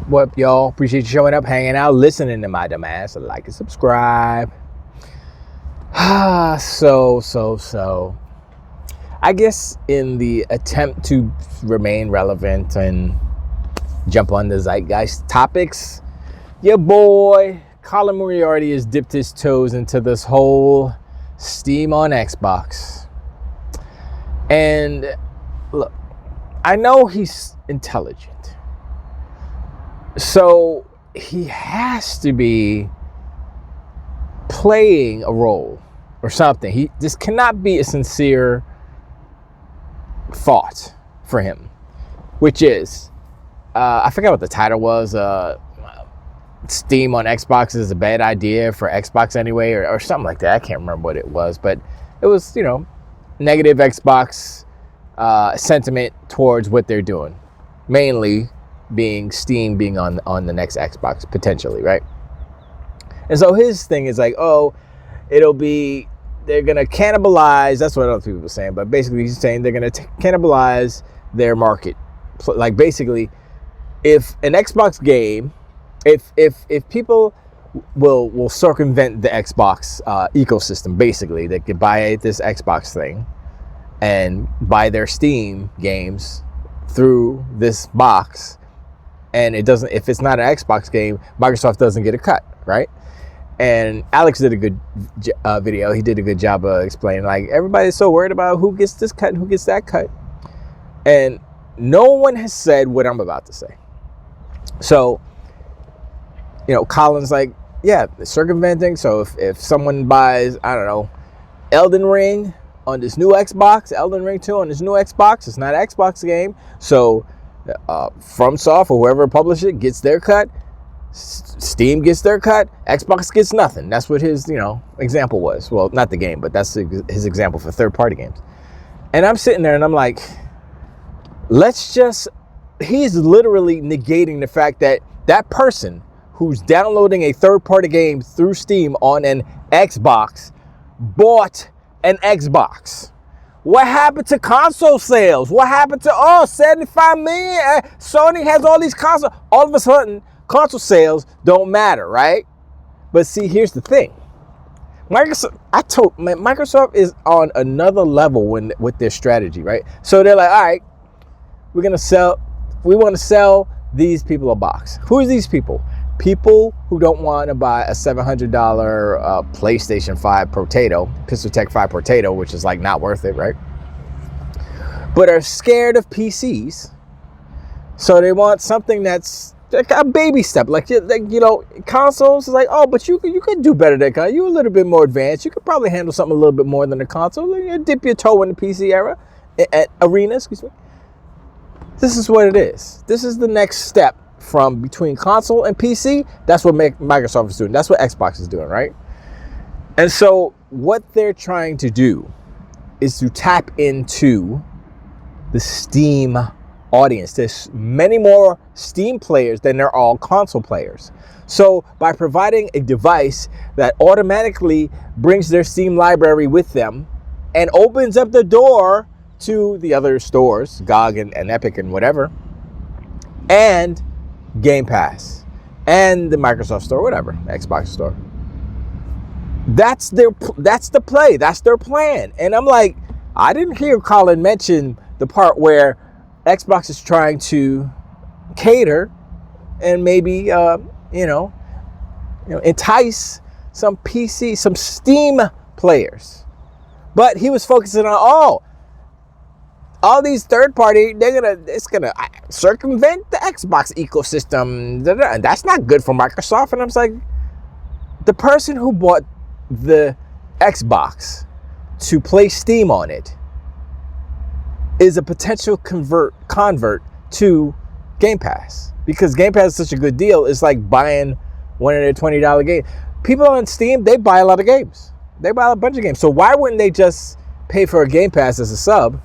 What y'all? Appreciate you showing up, hanging out, listening to my dumb ass. Like and subscribe. So. I guess in the attempt to remain relevant and jump on the zeitgeist topics, your boy Colin Moriarty has dipped his toes into this whole Steam on Xbox. And look, I know he's intelligent, so he has to be playing a role or something. This cannot be a sincere thought for him, which is, I forget what the title was, Steam on Xbox is a bad idea for Xbox anyway, or something like that. I can't remember what it was, but it was, negative Xbox sentiment towards what they're doing, mainly being Steam being on the next Xbox potentially, right? And so his thing is like, they're going to cannibalize, that's what other people were saying, but basically he's saying they're going to cannibalize their market. Like basically, if an Xbox game, if people will circumvent the Xbox ecosystem, basically, they could buy this Xbox thing and buy their Steam games through this box, and if it's not an Xbox game, Microsoft doesn't get a cut, right? And Alex did a good video. He did a good job of explaining, like, everybody's so worried about who gets this cut and who gets that cut. And no one has said what I'm about to say. So, Colin's like, yeah, circumventing. So if someone buys, I don't know, Elden Ring on this new Xbox, Elden Ring 2 on this new Xbox, it's not an Xbox game. So FromSoft or whoever published it gets their cut. Steam gets their cut, Xbox gets nothing. That's what his, example was. Well, not the game, but that's his example for third-party games. And I'm sitting there and I'm like, he's literally negating the fact that that person who's downloading a third-party game through Steam on an Xbox bought an Xbox. What happened to console sales? What happened to, 75 million? Sony has all these consoles. All of a sudden, console sales don't matter, right? But see, here's the thing. Microsoft is on another level with their strategy, right? So they're like, all right, we want to sell these people a box. Who are these people? People who don't want to buy a $700 PlayStation 5 Pistol Tech 5 Potato, which is like not worth it, right? But are scared of PCs. So they want something that's like a baby step, consoles is like, but you could do better than console. You're a little bit more advanced. You could probably handle something a little bit more than a console. You dip your toe in the PC arena, excuse me. This is what it is. This is the next step from between console and PC. That's what Microsoft is doing. That's what Xbox is doing, right? And so what they're trying to do is to tap into the Steam audience. There's many more Steam players than there are console players. So by providing a device that automatically brings their Steam library with them and opens up the door to the other stores, GOG and Epic and whatever, and Game Pass and the Microsoft Store, whatever, Xbox Store. That's the play. That's their plan. And I'm like, I didn't hear Colin mention the part where Xbox is trying to cater and maybe, entice some Steam players. But he was focusing on, all these third party, it's gonna circumvent the Xbox ecosystem. And that's not good for Microsoft. And I was like, the person who bought the Xbox to play Steam on it is a potential convert to Game Pass, because Game Pass is such a good deal. It's like buying one of their $20 games. People on Steam, they buy a lot of games. They buy a bunch of games. So why wouldn't they just pay for a Game Pass as a sub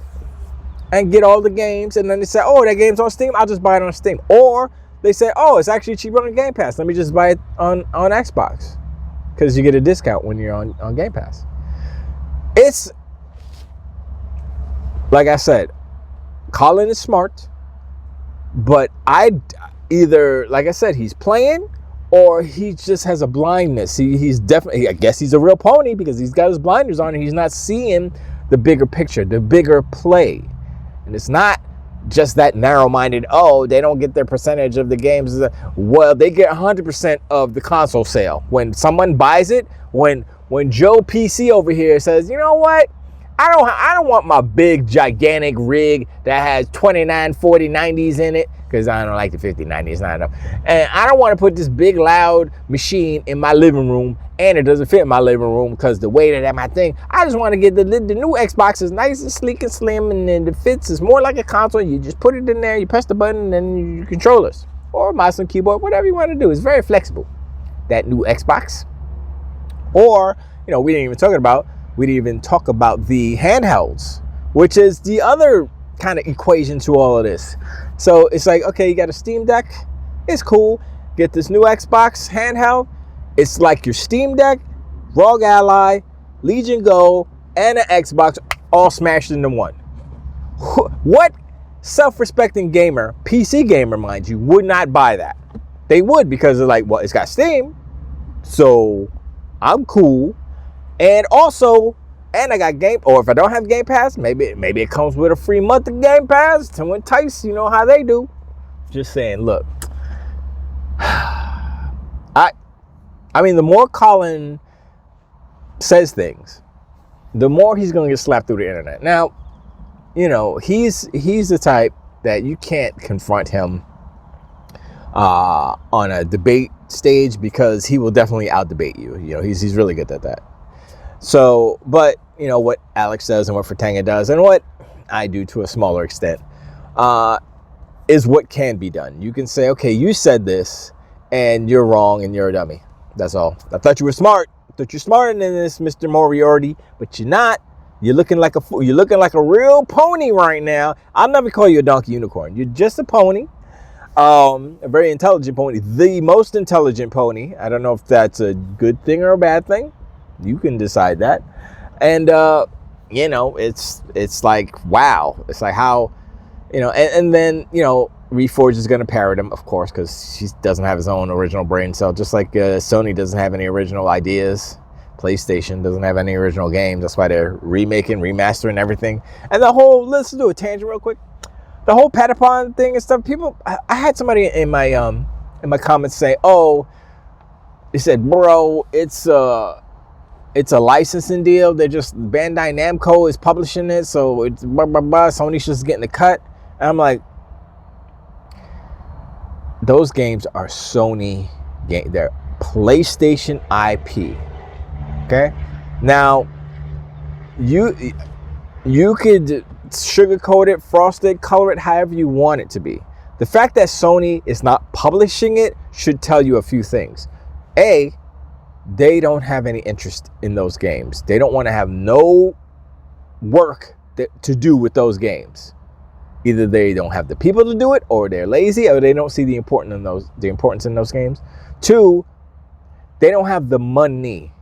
and get all the games, and then they say, that game's on Steam, I'll just buy it on Steam. Or they say, it's actually cheaper on Game Pass, let me just buy it on Xbox, because you get a discount when you're on Game Pass. It's, like I said, Colin is smart, but either, like I said, he's playing, or he just has a blindness. He's definitely, I guess he's a real pony because he's got his blinders on and he's not seeing the bigger picture, the bigger play. And it's not just that narrow-minded, oh, they don't get their percentage of the games. Well, they get 100% of the console sale. When someone buys it, when Joe PC over here says, you know what? I don't want my big, gigantic rig that has 29, 40, 90s in it, because I don't like the 50, 90, it's not enough. And I don't want to put this big, loud machine in my living room, and it doesn't fit in my living room because the weight of that my thing. I just want to get the new Xbox is nice and sleek and slim, and then it fits. It's more like a console. You just put it in there, you press the button, and then you control it. Or mouse and keyboard, whatever you want to do. It's very flexible, that new Xbox. Or, we didn't even talk about the handhelds, which is the other kind of equation to all of this. So it's like, okay, you got a Steam Deck. It's cool. Get this new Xbox handheld. It's like your Steam Deck, ROG Ally, Legion Go, and an Xbox all smashed into one. What self-respecting gamer, PC gamer, mind you, would not buy that? They would, because they're like, well, it's got Steam, so I'm cool. And also, I got Game, or if I don't have Game Pass, maybe it comes with a free month of Game Pass to entice, you know how they do. Just saying, look. I mean, the more Colin says things, the more he's going to get slapped through the internet. Now, he's the type that you can't confront him on a debate stage, because he will definitely out-debate you. He's really good at that. So, but, what Alex does and what Fratanga does and what I do to a smaller extent is what can be done. You can say, okay, you said this and you're wrong and you're a dummy. That's all. I thought you were smart. I thought you're smarter than this, Mr. Moriarty, but you're not. You're looking like a fool. You're looking like a real pony right now. I'll never call you a donkey unicorn. You're just a pony. A very intelligent pony. The most intelligent pony. I don't know if that's a good thing or a bad thing. You can decide that. And, it's like, wow. It's like how, and then, Reforge is going to parrot him, of course, because he doesn't have his own original brain cell, just like Sony doesn't have any original ideas. PlayStation doesn't have any original games. That's why they're remaking, remastering everything. And the whole, let's do a tangent real quick. The whole Patapon thing and stuff, people, I had somebody in my comments say, oh, they said, bro, it's a licensing deal. They're just, Bandai Namco is publishing it, so it's blah, blah, blah. Sony's just getting a cut. And I'm like, those games are Sony games. They're PlayStation IP. Okay? Now, you could sugarcoat it, frost it, color it however you want it to be. The fact that Sony is not publishing it should tell you a few things. A, they don't have any interest in those games. They don't want to have no work to do with those games. Either they don't have the people to do it, or they're lazy, or they don't see the importance in those games. Two, they don't have the money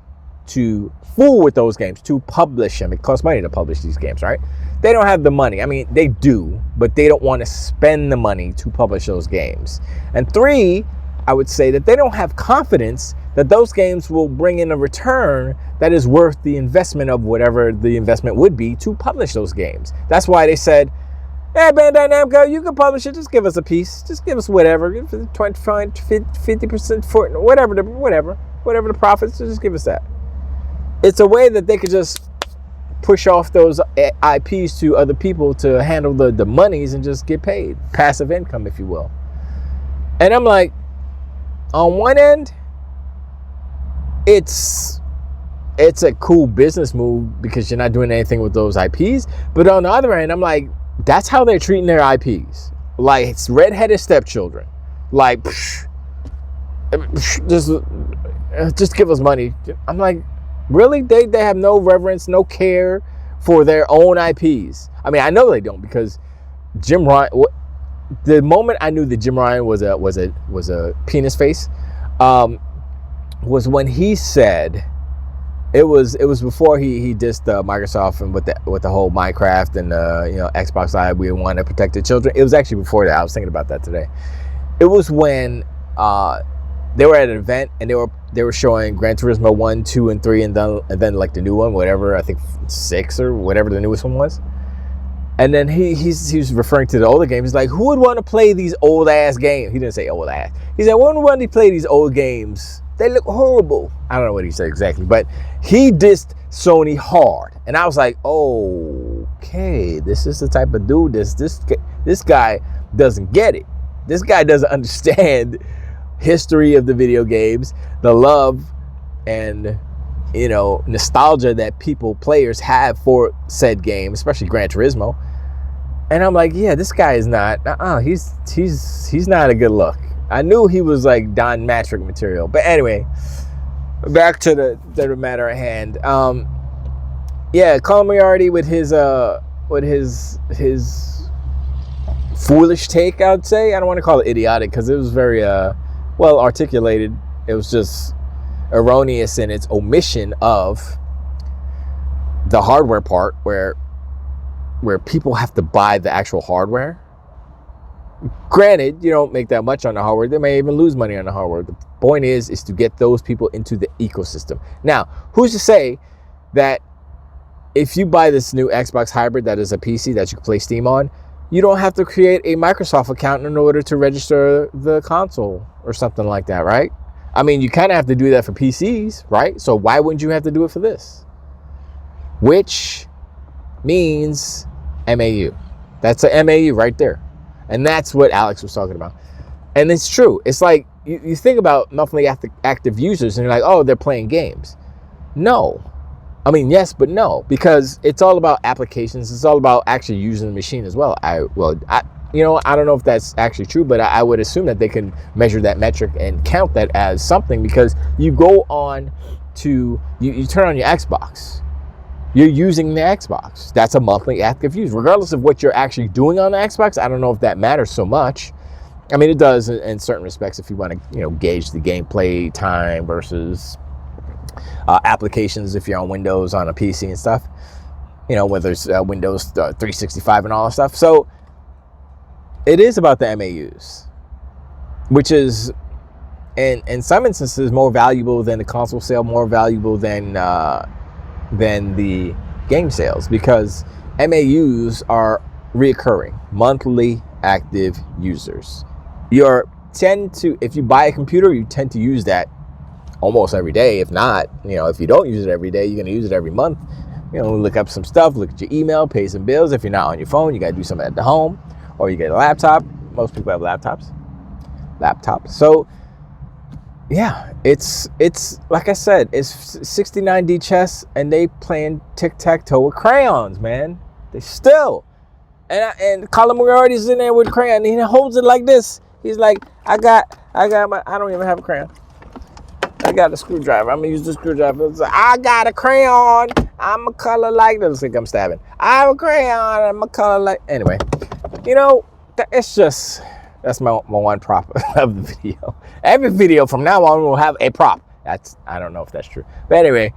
to fool with those games, to publish them. It costs money to publish these games, right? They don't have the money. I mean, they do, but they don't want to spend the money to publish those games. And three, I would say that they don't have confidence that those games will bring in a return that is worth the investment of whatever the investment would be to publish those games. That's why they said, hey, Bandai Namco, you can publish it. Just give us a piece. Just give us whatever. 25, 50% for whatever the profits. Just give us that. It's a way that they could just push off those IPs to other people to handle the monies and just get paid. Passive income, if you will. And I'm like, on one end, it's a cool business move because you're not doing anything with those IPs. But on the other end, I'm like, that's how they're treating their IPs. Like, it's redheaded stepchildren. Like, just give us money. I'm like, really? They have no reverence, no care for their own IPs. I mean, I know they don't, because Jim Ryan. The moment I knew that Jim Ryan was a penis face, was when he said. It was before he dissed Microsoft and with the whole Minecraft and Xbox Live, we want to protect the children. It was actually before that. I was thinking about that today. It was when they were at an event and they were showing Gran Turismo 1, 2, and 3, and then like the new one, whatever, I think 6 or whatever the newest one was. And then he was referring to the older games. He's like, who would want to play these old ass games? He didn't say old ass. He said, who would want to play these old games? They look horrible. I don't know what he said exactly, but he dissed Sony hard. And I was like, okay, this is the type of dude this guy doesn't get it. This guy doesn't understand history of the video games, the love and nostalgia that players have for said game, especially Gran Turismo. And I'm like, yeah, this guy is not. He's not a good look. I knew he was like Don Matrick material. But anyway, back to the matter at hand. Yeah, Colin Moriarty with his foolish take, I'd say. I don't want to call it idiotic because it was very well articulated. It was just erroneous in its omission of the hardware part where people have to buy the actual hardware. Granted, you don't make that much on the hardware. They may even lose money on the hardware. The point is to get those people into the ecosystem. Now, who's to say that if you buy this new Xbox Hybrid that is a PC that you can play Steam on, you don't have to create a Microsoft account in order to register the console or something like that, right? I mean, you kind of have to do that for PCs, right? So why wouldn't you have to do it for this? Which means MAU. That's a MAU right there. And that's what Alex was talking about. And it's true. It's like you think about monthly active users and you're like, oh, they're playing games. No. I mean, yes, but no. Because it's all about applications. It's all about actually using the machine as well. I don't know if that's actually true, but I would assume that they can measure that metric and count that as something, because you go on to, you turn on your Xbox. You're using the Xbox. That's a monthly active use. Regardless of what you're actually doing on the Xbox, I don't know if that matters so much. I mean, it does in certain respects if you want to, gauge the gameplay time versus applications if you're on Windows on a PC and stuff. Whether it's Windows 365 and all that stuff. So it is about the MAUs, which is, in some instances, more valuable than the console sale, more valuable than the game sales, because MAUs are reoccurring, monthly active users. If you buy a computer, you tend to use that almost every day. If not, if you don't use it every day, you're going to use it every month. Look up some stuff, look at your email, pay some bills. If you're not on your phone, you got to do something at the home, or you get a laptop. Most people have laptops. So yeah, it's like I said, it's 69D chess, and they playing tic-tac-toe with crayons, man. They still. And Colin Moriarty's in there with a crayon, and he holds it like this. He's like, I don't even have a crayon. I got a screwdriver. I'm gonna use the screwdriver. I got a crayon. I'm a color like this. Looks like I'm stabbing. I have a crayon. I'm a color like. Anyway, it's just, that's my one prop of the video. Every video from now on will have a prop. I don't know if that's true, but anyway,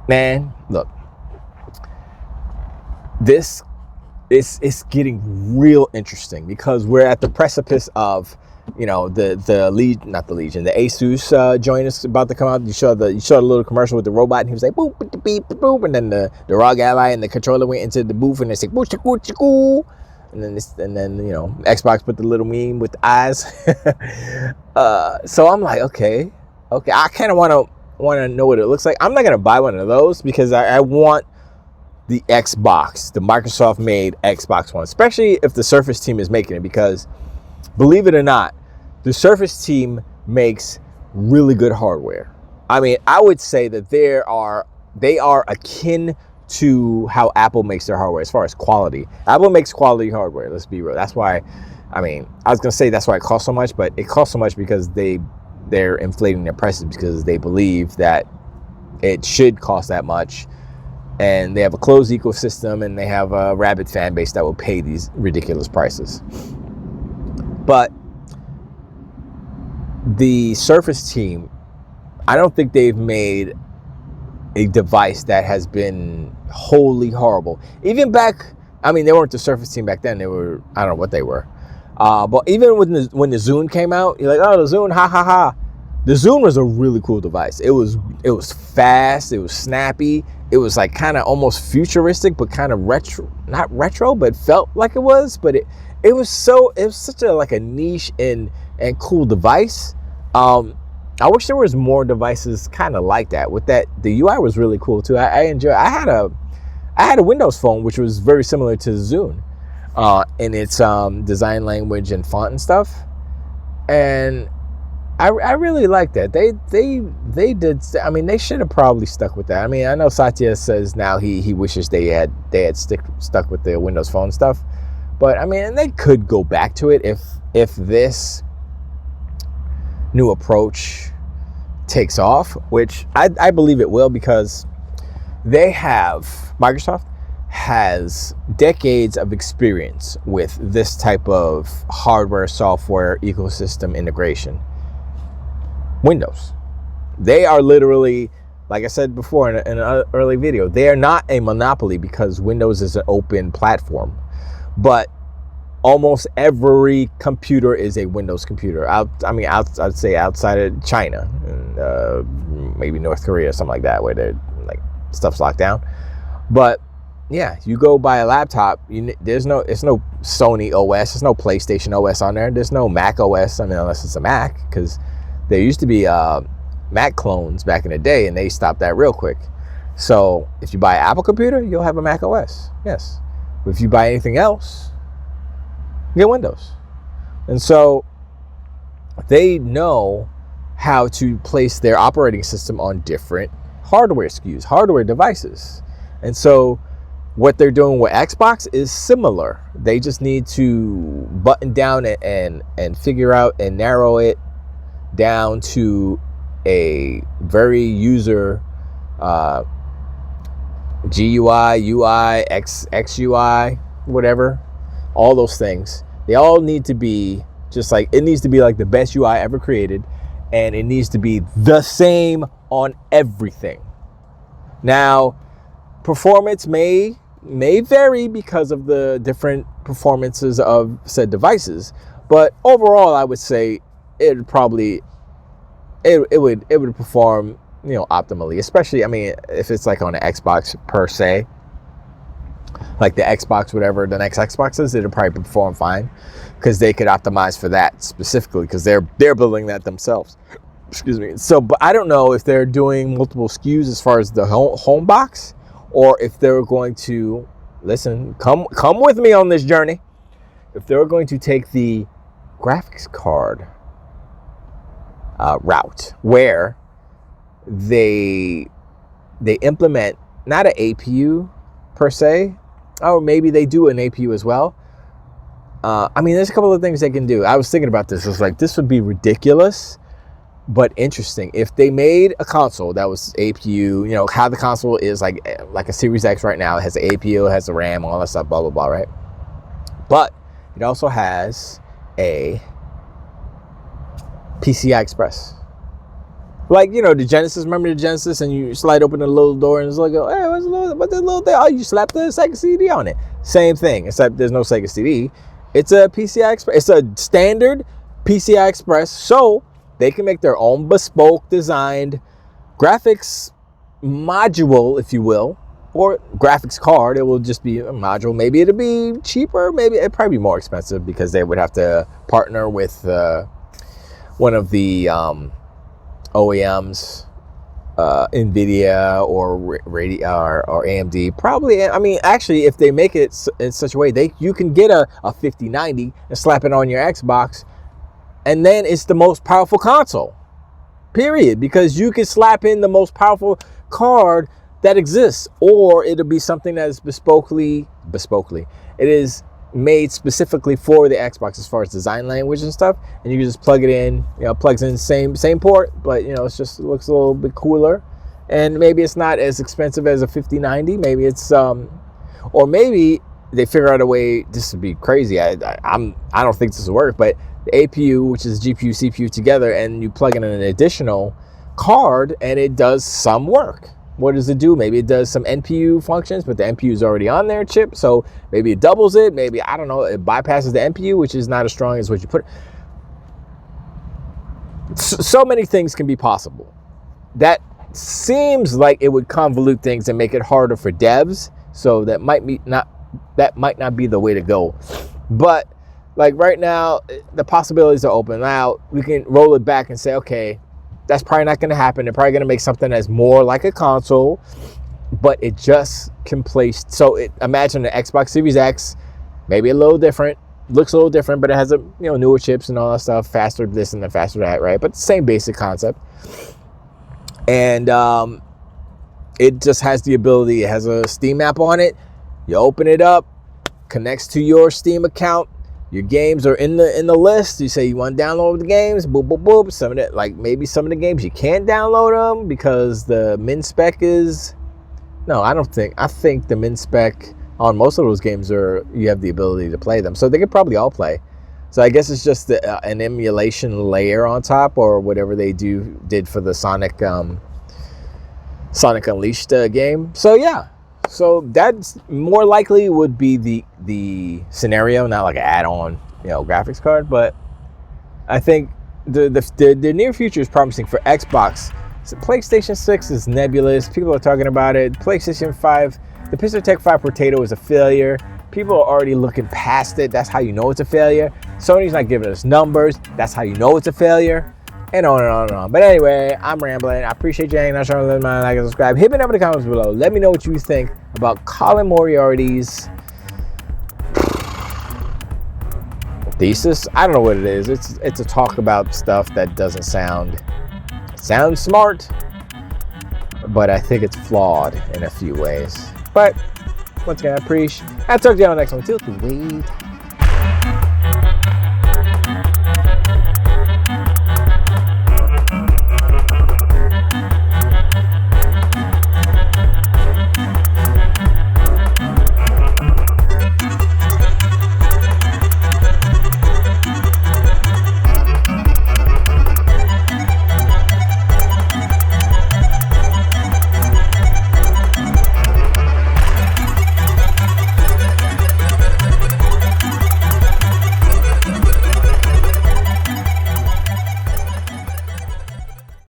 man, look, this is getting real interesting, because we're at the precipice of, the Asus joint is about to come out. You saw the little commercial with the robot, and he was like boop beep beep boop, and then the ROG Ally and the controller went into the booth, and they said boo. And then Xbox put the little meme with the eyes. So I'm like, okay, I kind of want to know what it looks like. I'm not gonna buy one of those because I want the Xbox, the Microsoft made Xbox One, especially if the Surface team is making it, because believe it or not, the Surface team makes really good hardware. I mean, I would say that they are akin to how Apple makes their hardware as far as quality. Apple makes quality hardware, let's be real. That's why, I was going to say that's why it costs so much, but it costs so much because they're inflating their prices because they believe that it should cost that much. And they have a closed ecosystem, and they have a rabid fan base that will pay these ridiculous prices. But the Surface team, I don't think they've made a device that has been wholly horrible. Even back, they weren't the Surface team back then. They were, I don't know what they were. But even when the Zune came out, you're like, oh, the Zune, ha ha ha. The Zune was a really cool device. It was fast. It was snappy. It was like kind of almost futuristic, but kind of retro, not retro, but felt like it was. But it was such a like a niche and cool device. I wish there was more devices kind of like that. With that, the UI was really cool too. I enjoy. I had a Windows phone which was very similar to Zune in its design language and font and stuff, and I really like that. They did. I mean, they should have probably stuck with that. I mean, I know Satya says now he wishes they had stuck with the Windows Phone stuff, but I mean, they could go back to it if this new approach takes off, which I believe it will, because Microsoft has decades of experience with this type of hardware software ecosystem integration. Windows, they are literally, like I said before in an early video, they are not a monopoly because Windows is an open platform, but almost every computer is a Windows computer. I'd say outside of China and maybe North Korea or something like that, where they're like stuff's locked down. But yeah, you go buy a laptop, it's no Sony OS, there's no PlayStation OS on there, there's no Mac OS. I mean, unless it's a Mac, because there used to be Mac clones back in the day, and they stopped that real quick. So if you buy an Apple computer, you'll have a Mac OS. Yes. But if you buy anything else, you get Windows. And so they know how to place their operating system on different hardware SKUs, hardware devices. And so what they're doing with Xbox is similar. They just need to button down and figure out and narrow it down to a very user GUI, UI, XUI, whatever, all those things. They all need to be just like, it needs to be like the best UI ever created, and it needs to be the same on everything. Now, performance may vary because of the different performances of said devices, but overall, I would say it would perform, optimally. Especially, I mean, if it's like on an Xbox per se, like the Xbox, whatever the next Xbox is, it'll probably perform fine because they could optimize for that specifically because they're building that themselves. Excuse me. So, but I don't know if they're doing multiple SKUs as far as the home box, or if they're going to come with me on this journey. If they're going to take the graphics card route, where they implement not an APU per se, or maybe they do an APU as well. I mean, there's a couple of things they can do. I was thinking about this. I was like, this would be ridiculous, but interesting. If they made a console that was APU, how the console is like a Series X right now, it has an APU, it has the RAM, all that stuff, blah, blah, blah, right? But it also has a PCI Express. Like, the Genesis, remember the Genesis, and you slide open the little door and it's like, hey, what's this little thing? Oh, you slap the Sega CD on it. Same thing, except there's no Sega CD. It's a PCI Express. It's a standard PCI Express, so they can make their own bespoke designed graphics module, if you will, or graphics card. It will just be a module. Maybe it'll be cheaper. Maybe it'd probably be more expensive because they would have to partner with one of the OEMs, NVIDIA or AMD. Probably, I mean, actually, if they make it in such a way, you can get a 5090 and slap it on your Xbox, and then it's the most powerful console, period, because you can slap in the most powerful card that exists, or it'll be something that is bespokely, it is made specifically for the Xbox as far as design language and stuff, and you can just plug it in. Plugs in same port, but it looks a little bit cooler, and maybe it's not as expensive as a 5090. Maybe it's or maybe they figure out a way. This would be crazy. I don't think this will work, but the APU, which is GPU CPU together, and you plug in an additional card, and it does some work. What does it do? Maybe it does some NPU functions, but the NPU is already on their chip, so maybe it doubles it. Maybe, I don't know, it bypasses the NPU, which is not as strong as what you put. So many things can be possible. That seems like it would convolute things and make it harder for devs, so that might not be the way to go. But like right now, the possibilities are open. Now we can roll it back and say, okay, that's probably not going to happen. They're probably going to make something that's more like a console, but it just can play. So imagine the Xbox Series X, maybe a little different, looks a little different, but it has newer chips and all that stuff, faster this and faster that, right? But same basic concept. And it just has the ability. It has a Steam app on it. You open it up, connects to your Steam account. Your games are in the list. You say you want to download the games. Boop, boop, boop. Some of it, like maybe some of the games you can't download them because the min spec is. No, I don't think. I think the min spec on most of those games you have the ability to play them, so they could probably all play. So I guess it's just an emulation layer on top, or whatever they did for the Sonic Unleashed game. So yeah. So that's more likely would be the scenario, not like an add-on, graphics card. But I think the near future is promising for Xbox. So PlayStation 6 is nebulous. People are talking about it. PlayStation 5, the PixelTech 5 Potato is a failure. People are already looking past it. That's how you know it's a failure. Sony's not giving us numbers. That's how you know it's a failure. And on and on and on. But anyway, I'm rambling. I appreciate you hanging out. Like and subscribe. Hit me down in the comments below. Let me know what you think about Colin Moriarty's thesis. I don't know what it is. It's a talk about stuff that doesn't sound smart, but I think it's flawed in a few ways. But once again, I appreciate. I'll talk to you on the next one too. Wait.